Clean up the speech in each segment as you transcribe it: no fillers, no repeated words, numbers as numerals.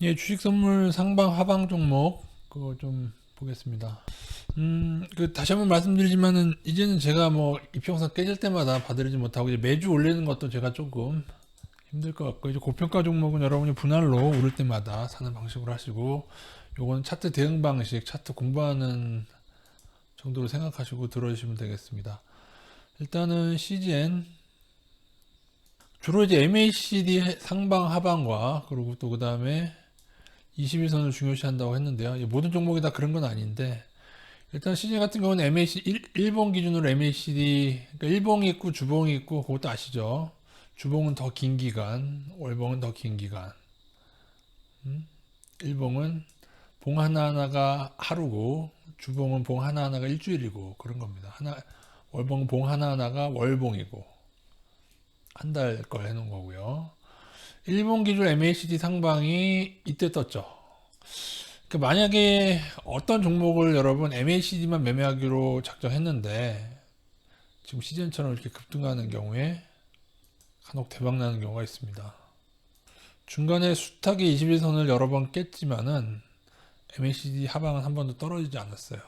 예, 주식 선물 상방 하방 종목 그거 좀 보겠습니다. 다시 한번 말씀드리지만은 이제는 제가 뭐 이평선 깨질 때마다 봐드리지 못하고 이제 매주 올리는 것도 제가 조금 힘들 것 같고, 이제 고평가 종목은 여러분이 분할로 오를 때마다 사는 방식으로 하시고, 요거는 차트 대응 방식, 차트 공부하는 정도로 생각하시고 들어주시면 되겠습니다. 일단은 CGN 주로 이제 MACD 상방 하방과, 그리고 또 그 다음에 21선을 중요시한다고 했는데요. 모든 종목이 다 그런 건 아닌데, 일단 CJ 같은 경우는 MACD, 일봉 기준으로 MACD, 그러니까 일봉이 있고 주봉이 있고, 그것도 아시죠? 주봉은 더 긴 기간, 월봉은 더 긴 기간. 일봉은 봉 하나하나가 하루고, 주봉은 봉 하나하나가 일주일이고, 그런 겁니다. 월봉은 봉 하나하나가 월봉이고, 한 달 걸 해놓은 거고요. 일본 기준 MACD 상방이 이때 떴죠. 만약에 어떤 종목을 여러분 MACD만 매매하기로 작정했는데 지금 시즌처럼 이렇게 급등하는 경우에 간혹 대박 나는 경우가 있습니다. 중간에 숱하게 21선을 여러 번 깼지만은 MACD 하방은 한 번도 떨어지지 않았어요.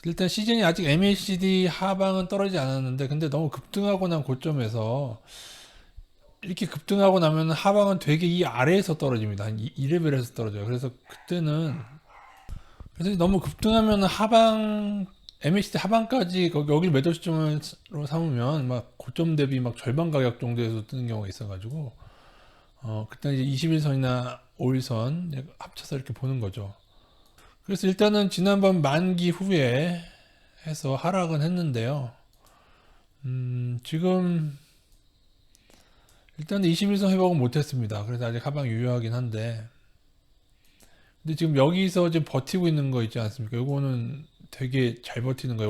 일단 시즌이 아직 MACD 하방은 떨어지지 않았는데, 근데 너무 급등하고 난 고점에서 이렇게 급등하고 나면 하방은 되게 이 아래에서 떨어집니다. 한 2레벨에서 떨어져요. 그래서 그때는, 그래서 너무 급등하면 하방, MACD 하방까지 여기 매도 시점으로 삼으면 막 고점 대비 막 절반 가격 정도에서 뜨는 경우가 있어가지고, 그때 이제 21선이나 5일선 합쳐서 이렇게 보는 거죠. 그래서 일단은 지난번 만기 후에 해서 하락은 했는데요. 지금 일단 21선 회복은 못했습니다. 그래서 아직 하방 유효하긴 한데, 근데 지금 여기서 지금 버티고 있는 거 있지 않습니까? 이거는 되게 잘 버티는 거예요.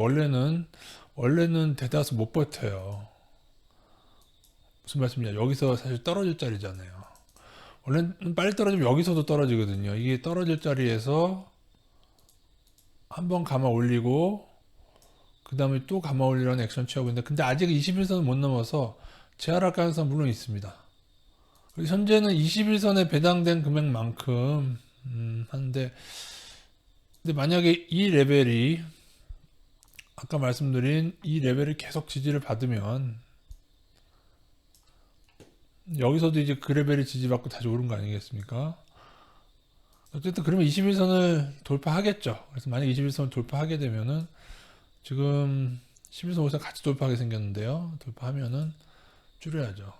원래는 대다수 못 버텨요. 무슨 말씀이냐? 여기서 사실 떨어질 자리잖아요. 원래는 빨리 떨어지면 여기서도 떨어지거든요. 이게 떨어질 자리에서 한번 감아 올리고, 그 다음에 또 감아 올리라는 액션 취하고 있는데, 근데 아직 21선을 못 넘어서 재하락 가능성 물론 있습니다. 현재는 21선에 배당된 금액만큼 하는데, 근데 만약에 이 레벨이 아까 말씀드린 이 레벨이 계속 지지를 받으면 여기서도 이제 그 레벨이 지지받고 다시 오른 거 아니겠습니까? 어쨌든 그러면 21선을 돌파하겠죠. 그래서 만약 21선을 돌파하게 되면은 지금 11선 5선 같이 돌파하게 생겼는데요. 돌파하면은 줄여야죠.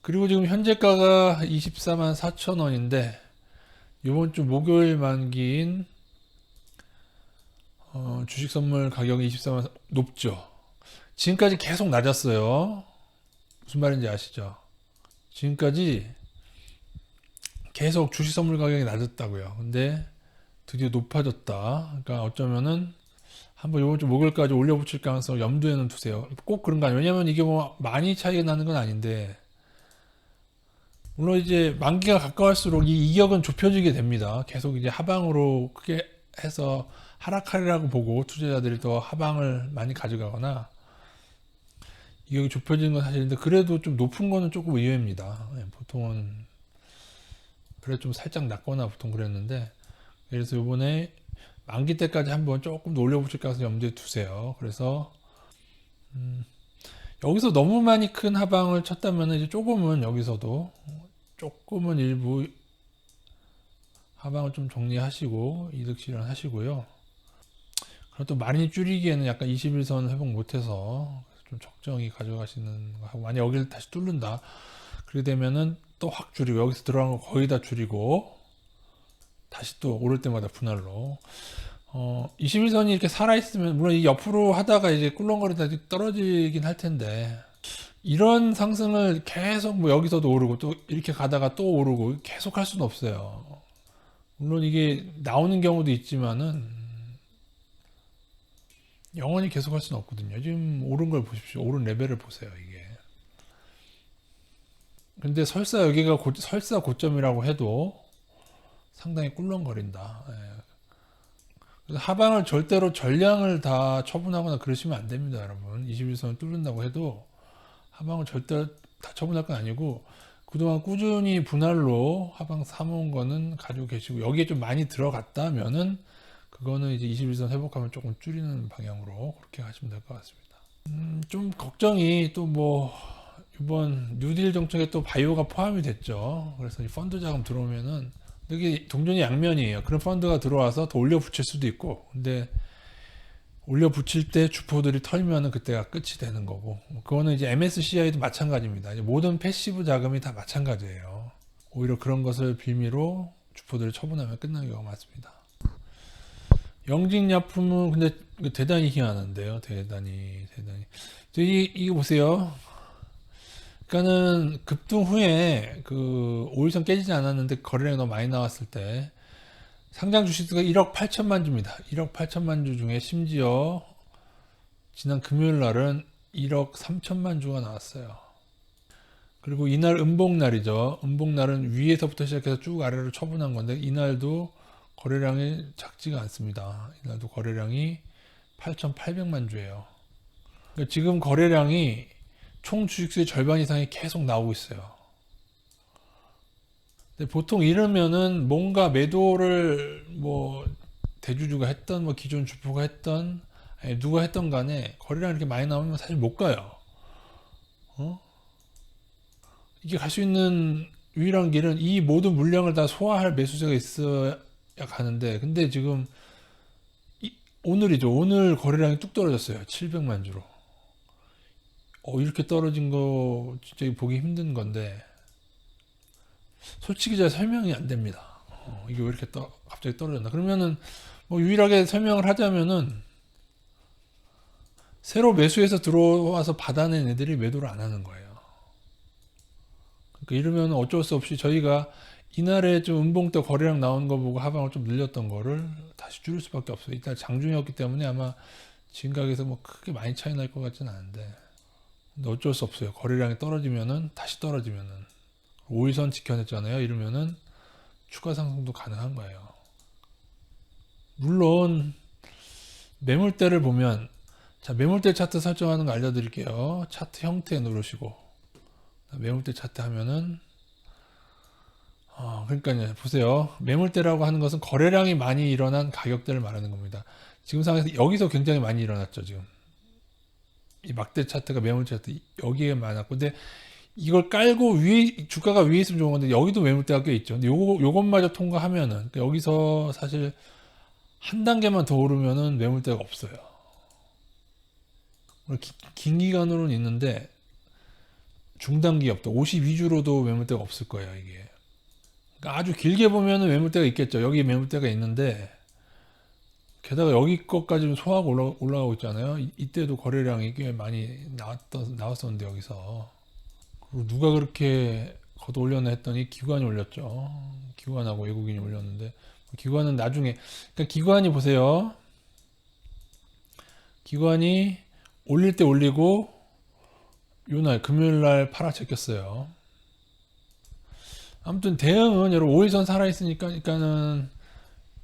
그리고 지금 현재가가 24만 4천 원인데, 이번 주 목요일 만기인 주식 선물 가격이 24만 높죠. 지금까지 계속 낮았어요. 무슨 말인지 아시죠? 지금까지 계속 주식 선물 가격이 낮았다고요. 근데 드디어 높아졌다. 그러니까 어쩌면은 한번 이번 주 목요일까지 올려붙일 가능성을 염두에는 두세요. 꼭 그런 거 아니에요. 왜냐면 이게 뭐 많이 차이가 나는 건 아닌데, 물론 이제 만기가 가까울수록 이 이격은 좁혀지게 됩니다. 계속 이제 하방으로 크게 해서 하락하리라고 보고 투자자들이 더 하방을 많이 가져가거나 이격이 좁혀지는 건 사실인데, 그래도 좀 높은 거는 조금 의외입니다. 보통은 그래 좀 살짝 낮거나 보통 그랬는데, 그래서 이번에 만기 때까지 한번 조금 더 올려붙일 가능성 염두에 두세요. 그래서 여기서 너무 많이 큰 하방을 쳤다면 이제 조금은 일부 하방을 좀 정리하시고 이득 실현하시고요. 그리고 또 많이 줄이기에는 약간 21선 회복 못해서 좀 적정히 가져가시는 거 하고, 만약 여기를 다시 뚫는다 그렇게 되면은 또 확 줄이고, 여기서 들어간 거 거의 다 줄이고 다시 또 오를 때마다 분할로 21선이 이렇게 살아있으면, 물론 이 옆으로 하다가 이제 꿀렁거리다 떨어지긴 할 텐데, 이런 상승을 계속 뭐 여기서도 오르고 또 이렇게 가다가 또 오르고 계속 할 수는 없어요. 물론 이게 나오는 경우도 있지만은 영원히 계속 할 수는 없거든요. 지금 오른 걸 보십시오. 오른 레벨을 보세요, 이게. 근데 설사 여기가 설사 고점이라고 해도 상당히 꿀렁거린다. 예. 그래서 하방을 절대로 전량을 다 처분하거나 그러시면 안 됩니다, 여러분. 21선을 뚫는다고 해도 하방을 절대 다 처분할 건 아니고, 그동안 꾸준히 분할로 하방 사모은 거는 가지고 계시고, 여기에 좀 많이 들어갔다면은 그거는 이제 21선 회복하면 조금 줄이는 방향으로 그렇게 하시면 될 것 같습니다. 좀 걱정이 또 뭐 이번 뉴딜 정책에 또 바이오가 포함이 됐죠. 그래서 이 펀드 자금 들어오면은 이게 동전이 양면이에요. 그런 펀드가 들어와서 더 올려 붙일 수도 있고, 근데 올려 붙일 때 주포들이 털면은 그때가 끝이 되는 거고, 그거는 이제 MSCI도 마찬가지입니다. 이제 모든 패시브 자금이 다 마찬가지예요. 오히려 그런 것을 빌미로 주포들을 처분하면 끝나는 경우가 많습니다. 영직약품은 근데 대단히 희한한데요. 대단히. 이거 보세요. 그러니까는 급등 후에 그 5일선 깨지지 않았는데 거래량이 너무 많이 나왔을 때 상장 주식수가 1억 8천만 주입니다. 1억 8천만 주 중에 심지어 지난 금요일 날은 1억 3천만 주가 나왔어요. 그리고 이날 음봉날이죠. 음봉날은 위에서부터 시작해서 쭉 아래로 처분한 건데, 이날도 거래량이 작지가 않습니다. 이날도 거래량이 8,800만 주예요. 그러니까 지금 거래량이 총 주식수의 절반 이상이 계속 나오고 있어요. 근데 보통 이러면은 뭔가 매도를 뭐 대주주가 했던 뭐 기존 주포가 했던 누가 했던 간에 거래량 이렇게 많이 나오면 사실 못 가요. 이게 갈 수 있는 유일한 길은 이 모든 물량을 다 소화할 매수세가 있어야 가는데, 근데 지금 오늘이죠. 오늘 거래량이 뚝 떨어졌어요. 700만 주로. 이렇게 떨어진 거 진짜 보기 힘든 건데, 솔직히 잘 설명이 안 됩니다. 이게 왜 이렇게 갑자기 떨어졌나? 그러면은 뭐 유일하게 설명을 하자면은 새로 매수해서 들어와서 받아낸 애들이 매도를 안 하는 거예요. 그러니까 이러면 어쩔 수 없이 저희가 이날에 좀 음봉 때 거래량 나온 거 보고 하방을 좀 늘렸던 거를 다시 줄일 수밖에 없어요. 일단 장중이었기 때문에 아마 지금 가격에서 뭐 크게 많이 차이 날 것 같지는 않은데, 근데 어쩔 수 없어요. 거래량이 떨어지면은 다시 떨어지면은 5일선 지켜냈잖아요. 이러면은 추가 상승도 가능한 거예요. 물론 매물대를 보면, 자, 매물대 차트 설정하는 거 알려드릴게요. 차트 형태 누르시고 매물대 차트 하면은 그러니까요, 보세요. 매물대라고 하는 것은 거래량이 많이 일어난 가격대를 말하는 겁니다. 지금 상황에서 여기서 굉장히 많이 일어났죠. 지금 이 막대 차트가 매물 차트 여기에 많았고, 근데 이걸 깔고 위에 주가가 위에 있으면 좋은 건데 여기도 매물대가 꽤 있죠. 근데 요것마저 통과하면은, 그러니까 여기서 사실 한 단계만 더 오르면은 매물대가 없어요. 긴 기간으로는 있는데 중단기 없다. 52주로도 매물대가 없을 거예요, 이게. 그러니까 아주 길게 보면은 매물대가 있겠죠. 여기 매물대가 있는데, 게다가 여기 것까지 소화하고 올라가고 있잖아요. 이때도 거래량이 꽤 많이 나왔었는데, 여기서. 그리고 누가 그렇게 걷어 올렸나 했더니 기관이 올렸죠. 기관하고 외국인이 올렸는데, 기관은 나중에, 그러니까 기관이 보세요. 기관이 올릴 때 올리고, 요날, 금요일 날 팔아제꼈어요. 아무튼 대응은 여러분 5일선 살아있으니까는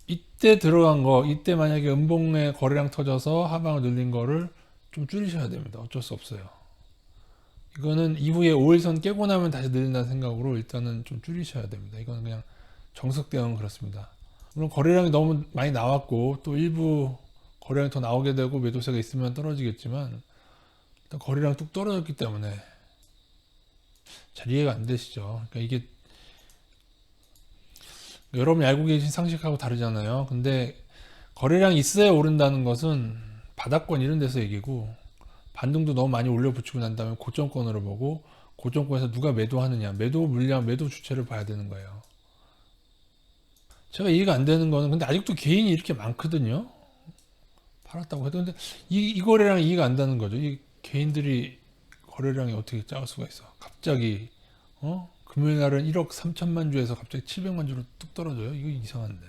이때 들어간 거, 이때 만약에 음봉에 거래량 터져서 하방을 늘린 거를 좀 줄이셔야 됩니다. 어쩔 수 없어요. 이거는 이후에 5일선 깨고 나면 다시 늘린다는 생각으로 일단은 좀 줄이셔야 됩니다. 이거는 그냥 정석 대응은 그렇습니다. 물론 거래량이 너무 많이 나왔고 또 일부 거래량이 더 나오게 되고 매도세가 있으면 떨어지겠지만, 일단 거래량 뚝 떨어졌기 때문에 잘 이해가 안 되시죠. 그러니까 이게 여러분이 알고 계신 상식하고 다르잖아요. 근데 거래량이 있어야 오른다는 것은 바닥권 이런 데서 얘기고, 반등도 너무 많이 올려 붙이고 난 다음에 고점권으로 보고, 고점권에서 누가 매도하느냐, 매도 물량, 매도 주체를 봐야 되는 거예요. 제가 이해가 안 되는 거는, 근데 아직도 개인이 이렇게 많거든요. 팔았다고 해도. 근데 이 거래량이 이해가 안 되는 거죠. 이 개인들이 거래량이 어떻게 작을 수가 있어. 갑자기 금요일 날은 1억 3천만 주에서 갑자기 700만 주로 뚝 떨어져요. 이거 이상한데.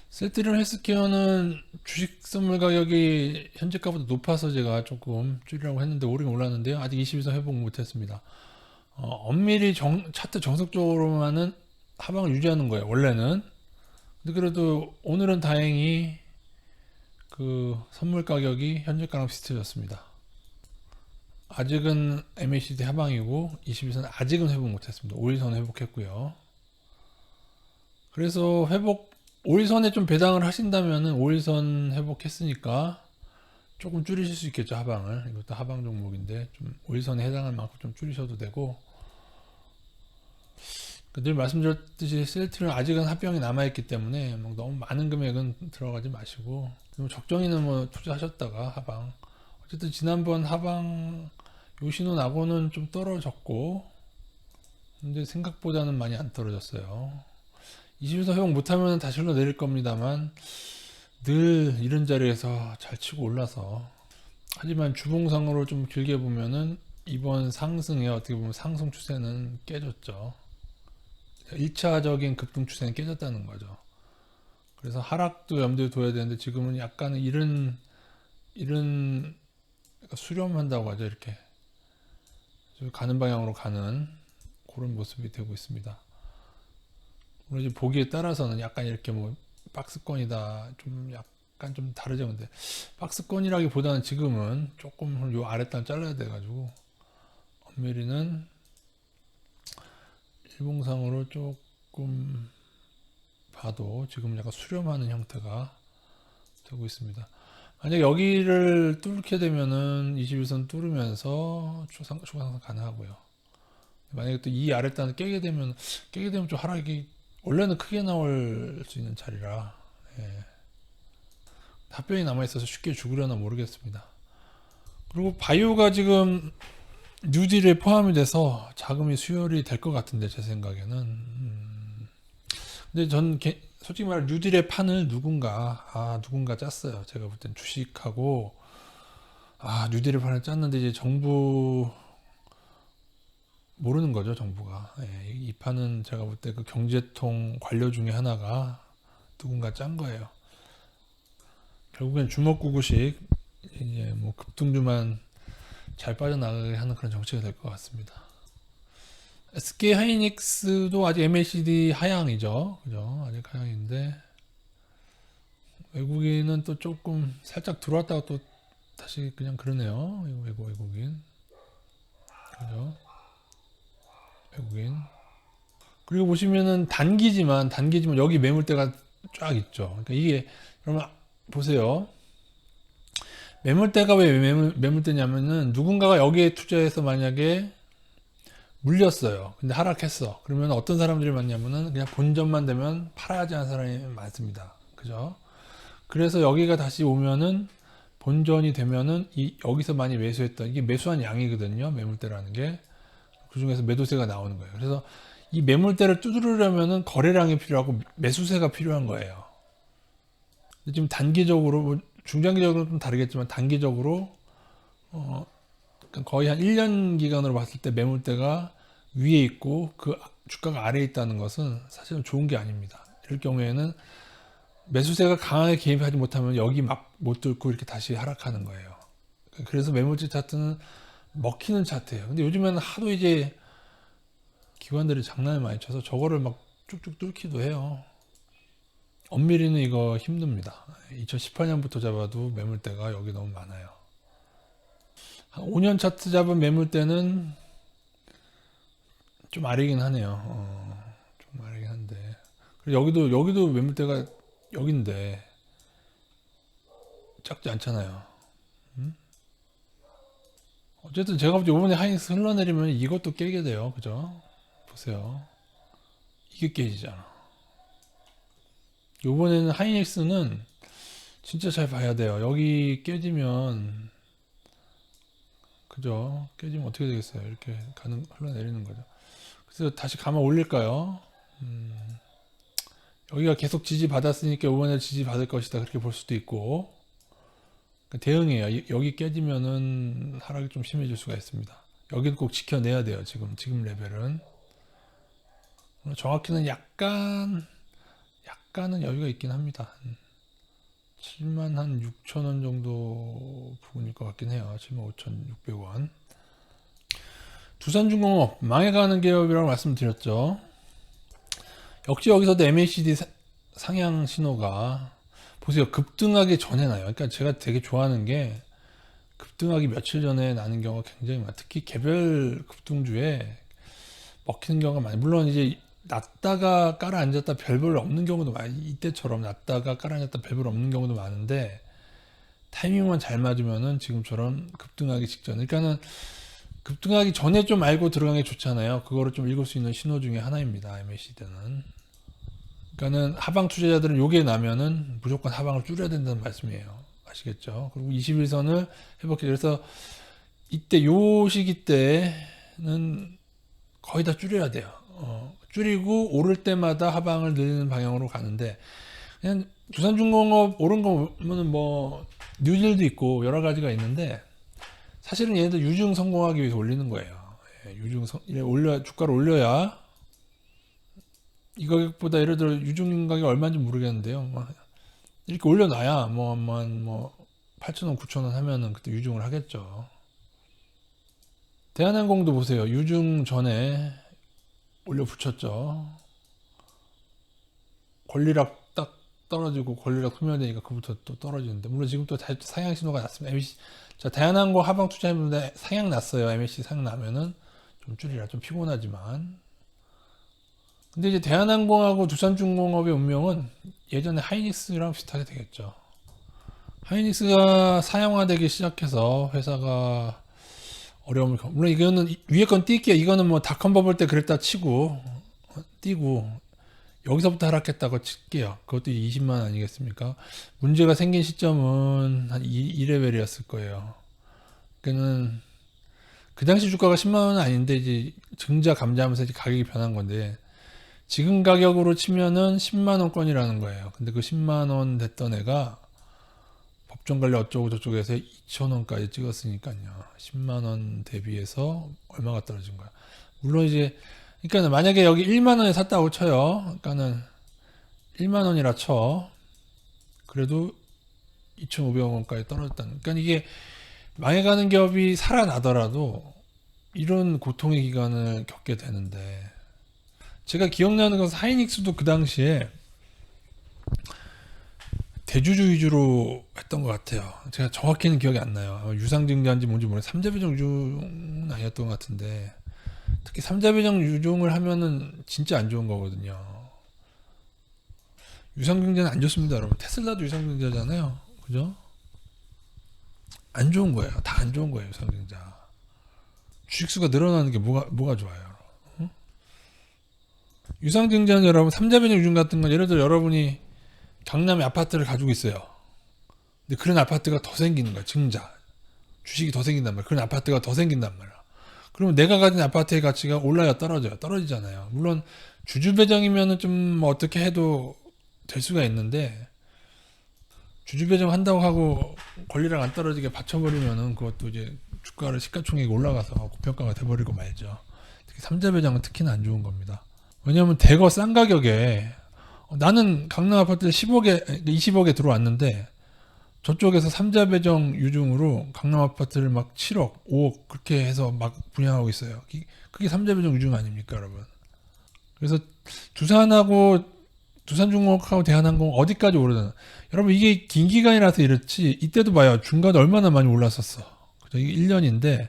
셀트리온 헬스케어는 주식 선물 가격이 현재가보다 높아서 제가 조금 줄이라고 했는데 오르긴 올랐는데요. 아직 22선 회복 못했습니다. 엄밀히 차트 정석적으로만은 하방을 유지하는 거예요, 원래는. 근데 그래도 오늘은 다행히 그 선물 가격이 현재가랑 비슷해졌습니다. 아직은 MACD 하방이고 21선 아직은 회복 못했습니다. 5일선 회복했고요. 그래서 5일선에 좀 배당을 하신다면은 5일선 회복했으니까 조금 줄이실 수 있겠죠. 하방을. 이것도 하방 종목인데 좀 5일선에 해당할 만큼 좀 줄이셔도 되고, 늘 말씀드렸듯이 셀트리온 아직은 합병이 남아있기 때문에 막 너무 많은 금액은 들어가지 마시고 적정히는 뭐 투자하셨다가 하방, 어쨌든 지난번 하방 요 신호 나고는 좀 떨어졌고, 근데 생각보다는 많이 안 떨어졌어요. 20일선 회복 못하면 다시 흘러내릴 겁니다만 늘 이런 자리에서 잘 치고 올라서, 하지만 주봉상으로 좀 길게 보면은 이번 상승에 어떻게 보면 상승 추세는 깨졌죠. 1차적인 급등 추세는 깨졌다는 거죠. 그래서 하락도 염두에 둬야 되는데 지금은 약간은 이런 수렴한다고 하죠. 이렇게 가는 방향으로 가는 그런 모습이 되고 있습니다. 물론 이제 보기에 따라서는 약간 이렇게 뭐 박스권이다 좀 약간 좀 다르죠. 근데 박스권이라기보다는 지금은 조금 요 아랫단 잘라야 돼 가지고, 엄밀히는 일봉상으로 조금 봐도 지금 약간 수렴하는 형태가 되고 있습니다. 만약 여기를 뚫게 되면은 21선 뚫으면서 추가상승 가능하고요. 만약에 또 이 아랫단을 깨게 되면 좀 하락이 원래는 크게 나올 수 있는 자리라, 예. 합병이 남아있어서 쉽게 죽으려나 모르겠습니다. 그리고 바이오가 지금 뉴딜에 포함이 돼서 자금이 수혈이 될 것 같은데, 제 생각에는. 근데 전 솔직히 말해 뉴딜의 판을 누군가 짰어요. 제가 볼 땐 주식하고 뉴딜의 판을 짰는데 이제 정부 모르는 거죠, 정부가. 예, 이 판은 제가 볼 때 그 경제통 관료 중에 하나가 누군가 짠 거예요. 결국엔 주먹구구식 이제 뭐 급등주만 잘 빠져나가게 하는 그런 정책이 될 것 같습니다. SK 하이닉스도 아직 MACD 하향이죠. 그죠? 아직 하향인데, 외국인은 또 조금 살짝 들어왔다가 또 다시 그냥 그러네요. 외국인. 그죠? 외국인. 그리고 보시면은 단기지만 여기 매물대가 쫙 있죠. 그러니까 이게, 그러면 보세요. 매물대가 왜 매물대냐면은 누군가가 여기에 투자해서 만약에 물렸어요. 근데 하락했어. 그러면 어떤 사람들이 많냐면은 그냥 본전만 되면 팔아야지 하는 사람이 많습니다. 그죠? 그래서 여기가 다시 오면은 본전이 되면은 여기서 많이 매수했던 이게 매수한 양이거든요. 매물대라는 게. 그 중에서 매도세가 나오는 거예요. 그래서 이 매물대를 두드리려면은 거래량이 필요하고 매수세가 필요한 거예요. 지금 단기적으로, 중장기적으로 좀 다르겠지만 단기적으로 거의 한 1년 기간으로 봤을 때 매물대가 위에 있고 그 주가가 아래에 있다는 것은 사실은 좋은 게 아닙니다. 이럴 경우에는 매수세가 강하게 개입하지 못하면 여기 막 못 뚫고 이렇게 다시 하락하는 거예요. 그래서 매물지 차트는 먹히는 차트예요. 근데 요즘에는 하도 이제 기관들이 장난을 많이 쳐서 저거를 막 쭉쭉 뚫기도 해요. 엄밀히는 이거 힘듭니다. 2018년부터 잡아도 매물대가 여기 너무 많아요. 한 5년 차트 잡은 매물대는 좀 아래긴 하네요. 좀 아래긴 한데. 그리고 여기도 매물대가 여긴데 작지 않잖아요. 어쨌든 제가 볼 때 이번에 하이닉스 흘러내리면 이것도 깨게 돼요. 그죠? 보세요. 이게 깨지잖아. 이번에는 하이닉스는 진짜 잘 봐야 돼요. 여기 깨지면, 그죠? 깨지면 어떻게 되겠어요? 이렇게 흘러내리는 거죠. 그래서 다시 감아 올릴까요? 여기가 계속 지지 받았으니까 이번에 지지 받을 것이다. 그렇게 볼 수도 있고. 그러니까 대응이에요. 여기 깨지면은 하락이 좀 심해질 수가 있습니다. 여기는 꼭 지켜내야 돼요. 지금 레벨은. 정확히는 약간은 여유가 있긴 합니다. 7만 한 6천 원 정도 부분일 것 같긴 해요. 7만 5,600원. 두산중공업 망해가는 기업이라고 말씀드렸죠. 역시 여기서도 MACD 상향 신호가, 보세요. 급등하기 전에 나요. 그러니까 제가 되게 좋아하는 게 급등하기 며칠 전에 나는 경우가 굉장히 많아. 특히 개별 급등주에 먹히는 경우가 많아요. 물론 이제 났다가 깔아앉았다 별별 없는 경우도 많아요. 이때처럼 났다가 깔아앉았다 별별 없는 경우도 많은데 타이밍만 잘 맞으면은 지금처럼 급등하기 직전. 그러니까는 급등하기 전에 좀 알고 들어가는 게 좋잖아요. 그거를 좀 읽을 수 있는 신호 중에 하나입니다. MACD는. 그러니까는 하방 투자자들은 요게 나면은 무조건 하방을 줄여야 된다는 말씀이에요. 아시겠죠? 그리고 21선을 해볼게요. 그래서 이때 요 시기 때는 거의 다 줄여야 돼요. 줄이고 오를 때마다 하방을 늘리는 방향으로 가는데 그냥 두산중공업 오른 거 보면은 뭐 뉴딜도 있고 여러 가지가 있는데 사실은 얘네들 유증 성공하기 위해서 올리는 거예요. 주가를 올려야 이 가격보다 예를 들어 유증 가격이 얼마인지 모르겠는데요. 이렇게 올려놔야 뭐 8,000원, 9,000원 하면은 그때 유증을 하겠죠. 대한항공도 보세요. 유증 전에 올려 붙였죠. 권리락 딱 떨어지고 권리락 소멸되니까 그부터 또 떨어지는데 물론 지금 또 상향 신호가 났습니다. MAC 자 대한항공 하방 투자했는데 상향 났어요. MAC 상향 나면은 좀 줄이라 좀 피곤하지만 근데 이제 대한항공하고 두산중공업의 운명은 예전에 하이닉스랑 비슷하게 되겠죠. 하이닉스가 사양화되기 시작해서 회사가 어려움을 물론 이거는 위에 건 뛸게요. 이거는 뭐 닷컴 버블 때 그랬다 치고 뛰고 여기서부터 하락했다고 칠게요. 그것도 20만 아니겠습니까? 문제가 생긴 시점은 한 2레벨이었을 거예요. 그는 그 당시 주가가 10만 원은 아닌데 이제 증자 감자하면서 이제 가격이 변한 건데 지금 가격으로 치면은 10만 원권이라는 거예요. 근데 그 10만 원 됐던 애가 법정 관리 어쩌고 저쩌고 해서 2,000원까지 찍었으니까요. 10만 원 대비해서 얼마가 떨어진 거야. 물론 이제 그러니까 만약에 여기 1만 원에 샀다고 쳐요. 그러니까는 1만 원이라 쳐. 그래도 2,500원까지 떨어졌다는. 그러니까 이게 망해가는 기업이 살아나더라도 이런 고통의 기간을 겪게 되는데 제가 기억나는 것은 하이닉스도 그 당시에 대주주 위주로 했던 것 같아요. 제가 정확히는 기억이 안 나요. 유상증자인지 뭔지 모르겠어요. 삼자배정 유종은 아니었던 것 같은데 특히 삼자배정 유종을 하면은 진짜 안 좋은 거거든요. 유상증자는 안 좋습니다, 여러분. 테슬라도 유상증자잖아요. 그죠? 안 좋은 거예요. 다 안 좋은 거예요, 유상증자. 주식수가 늘어나는 게 뭐가 좋아요? 응? 유상증자는 여러분, 삼자배정 유종 같은 건 예를 들어 여러분이 강남에 아파트를 가지고 있어요. 근데 그런 아파트가 더 생기는 거야. 증자. 주식이 더 생긴단 말이야. 그런 아파트가 더 생긴단 말이야. 그러면 내가 가진 아파트의 가치가 올라야 떨어져요. 떨어지잖아요. 물론 주주 배정이면은 좀 어떻게 해도 될 수가 있는데 주주 배정 한다고 하고 권리랑 안 떨어지게 받쳐버리면은 그것도 이제 주가를 시가총액이 올라가서 고평가가 돼버리고 말죠. 특히 삼자 배정은 특히나 안 좋은 겁니다. 왜냐하면 대거 싼 가격에 나는 강남 아파트 10억에 20억에 들어왔는데 저쪽에서 삼자 배정 유중으로 강남 아파트를 막 7억, 5억 그렇게 해서 막 분양하고 있어요. 그게 삼자 배정 유중 아닙니까, 여러분? 그래서 두산중공업하고 대한항공 어디까지 오르잖아. 여러분 이게 긴 기간이라서 이렇지 이때도 봐요. 중간에 얼마나 많이 올랐었어. 그죠? 이게 1년인데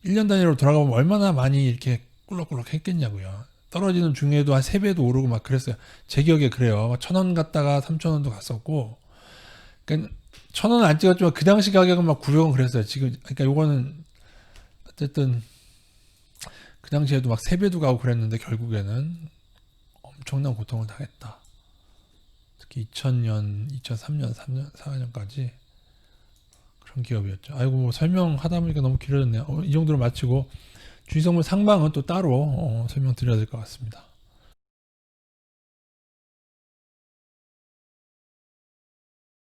1년 단위로 돌아가보면 얼마나 많이 이렇게 꿀럭꿀럭 했겠냐고요. 떨어지는 중에도 한 3배도 오르고 막 그랬어요. 제 기억에 그래요. 1,000원 갔다가 3,000원도 갔었고. 그러니까 1,000원은 안 찍었지만 그 당시 가격은 막 900원 그랬어요. 지금 그러니까 요거는 어쨌든 그 당시에도 막 3배도 가고 그랬는데 결국에는 엄청난 고통을 당했다. 특히 2000년, 2003년, 4년까지 그런 기업이었죠. 아이고 뭐 설명하다 보니까 너무 길어졌네요. 이 정도로 마치고 주식선물 상방은 또 따로 설명드려야 될 것 같습니다.